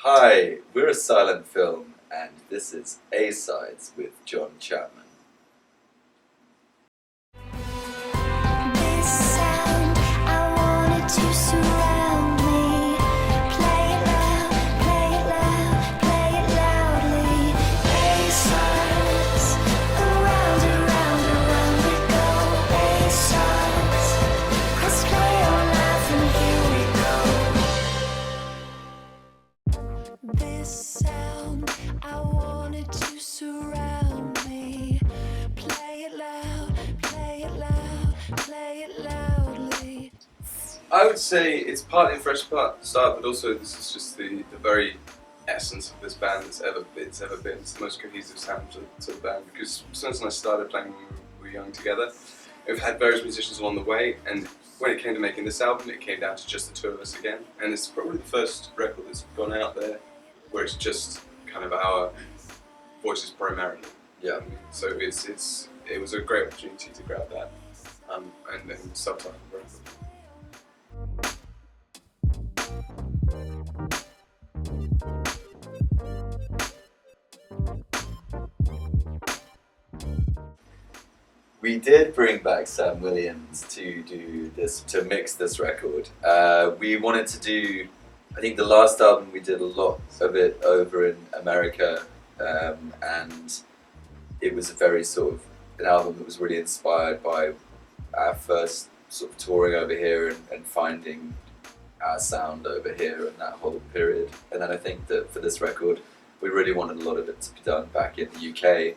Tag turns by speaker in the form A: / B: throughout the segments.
A: Hi, we're a silent film, and this is A-Sides with Jon Chattman.
B: This sound, I want it to surround me. Play it loud, play it loud, play it loudly. A-sides, around, around, around we go. A-sides, let's play all night and here we go. This sound, I want it to surround me. Play it loud, play it loud, play it loudly.
C: I would say it's partly a fresh start, but also this is just the very essence of this band it's ever been. It's the most cohesive sound to the band, because since I started playing when we were young together, we've had various musicians along the way, and when it came to making this album, it came down to just the two of us again. And it's probably the first record that's gone out there where it's just kind of our voices primarily.
A: Yeah.
C: So it was a great opportunity to grab that and then subtitle the record.
A: We did bring back Sam Williams to do this, to mix this record. We wanted to do, I think the last album we did a lot of it over in America, and it was a very sort of an album that was really inspired by our first sort of touring over here and finding our sound over here and that whole period. And then I think that for this record, we really wanted a lot of it to be done back in the UK,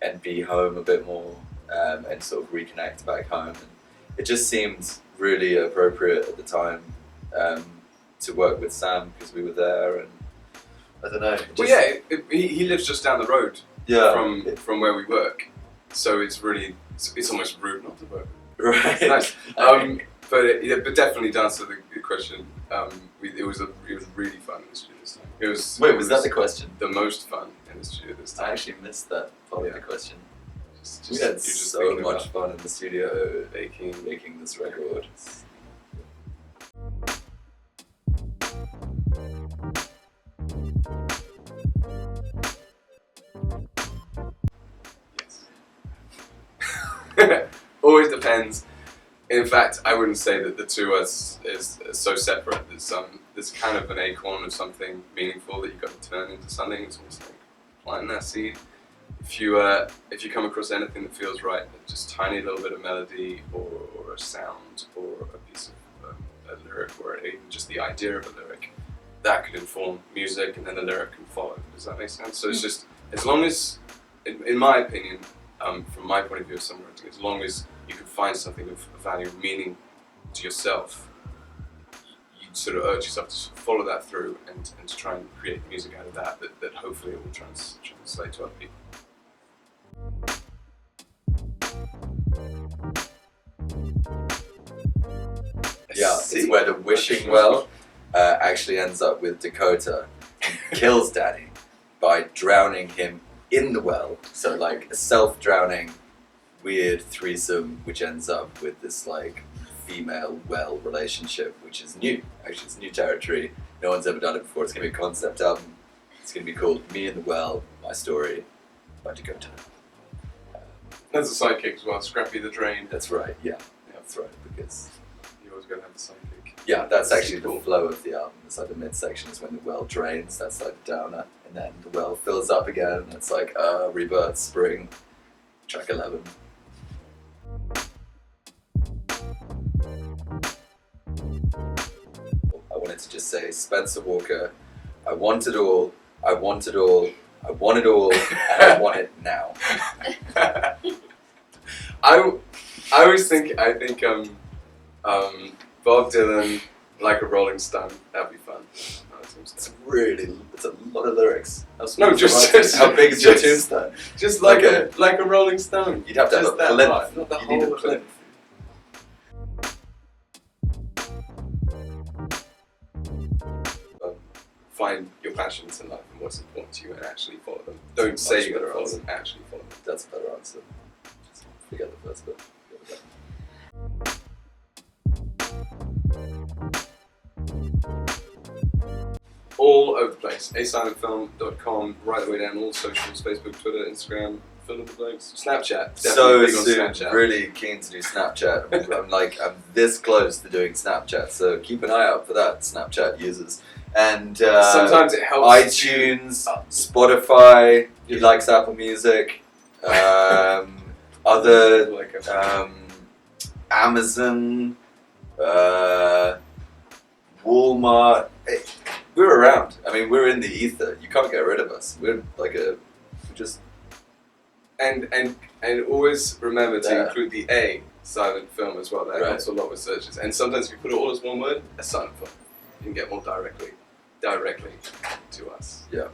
A: and be home a bit more, and sort of reconnect back home. And it just seemed really appropriate at the time to work with Sam, because we were there, and I don't know.
C: Well, yeah, he lives just down the road from where we work, so it's almost rude not to work.
A: Right.
C: Nice. But definitely to answer the question, it was really fun in the studio this time.
A: Was that the question?
C: The most fun in the studio this time.
A: I actually missed that part of the question.
C: Just
A: We had
C: you're just
A: so
C: thinking
A: much
C: about
A: fun in the studio making this record.
C: Yes. Always depends. In fact, I wouldn't say that the two are is so separate. There's kind of an acorn of something meaningful that you've got to turn into something. It's almost like planting that seed. If you come across anything that feels right, just tiny little bit of melody or a sound or a piece of a lyric, or even just the idea of a lyric, that could inform music, and then the lyric can follow. Does that make sense? So it's just, as long as, in my opinion, from my point of view of songwriting, as long as you can find something of value and meaning to yourself, you sort of urge yourself to follow that through and to try and create music out of that hopefully it will translate to other people.
A: Yeah, it's where the wishing well actually ends up with Dakota and kills Danny by drowning him in the well. So like a self-drowning weird threesome, which ends up with this like female well relationship, which is new. Actually, it's new territory. No one's ever done it before. It's gonna be a concept album. It's gonna be called Me and the Well, My Story by Dakota.
C: There's a sidekick as well, Scrappy the Drain.
A: That's right. Yeah, that's right. Because
C: You always gotta have the sidekick.
A: yeah, that's actually the flow of the album. It's like the midsection is when the well drains. That's like the downer, and then the well fills up again. And it's like rebirth, spring. Track 11. I wanted to just say, Spencer Walker, I want it all, I want it all, I want it all, and I want it now.
C: I think Bob Dylan, Like a Rolling Stone, that'd be fun.
A: It's a lot of lyrics.
C: No, just
A: how big is your
C: just-
A: tombstone?
C: Just like a Rolling Stone.
A: You'd have to have
C: Just
A: a
C: that
A: plinth.
C: part, not the
A: You need a
C: whole
A: plinth.
C: Find your passions in life and what's important to you and actually follow them. Don't say you're going to follow them, actually follow them.
A: That's a better answer. Just forget the first bit.
C: all over the place. asilentfilm.com, right the way down all socials, Facebook, Twitter, Instagram, fill in the blanks. Snapchat.
A: So
C: Definitely big on
A: soon,
C: Snapchat.
A: really keen to do Snapchat. I'm this close to doing Snapchat, so keep an eye out for that, Snapchat users. And
C: Sometimes it helps.
A: iTunes, Spotify, he likes Apple Music, other Amazon, Walmart. Hey, we're around. I mean, we're in the ether. You can't get rid of us. We're just.
C: And always remember to
A: Yeah.
C: include the A, silent film, as well. That
A: Right.
C: helps a lot with searches. And sometimes if you put it all as one word, a silent film, you can get more directly to us.
A: Yeah.